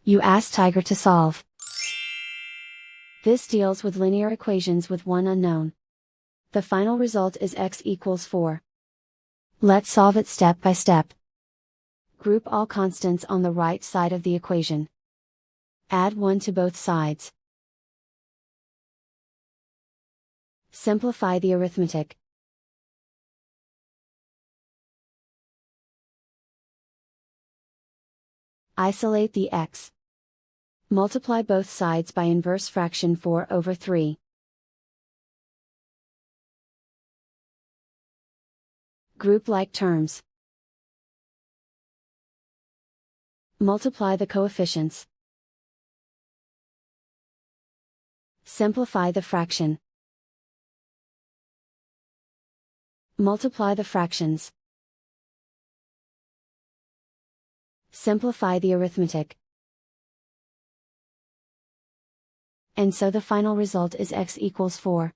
You ask Tiger to solve. This deals with linear equations with one unknown. The final result is x equals 4. Let's solve it step by step. Group all constants on the right side of the equation. Add 1 to both sides. Simplify the arithmetic. Isolate the x. Multiply both sides by inverse fraction 4/3. Group like terms. Multiply the coefficients. Simplify the fraction. Multiply the fractions. Simplify the arithmetic. And so the final result is x equals 4.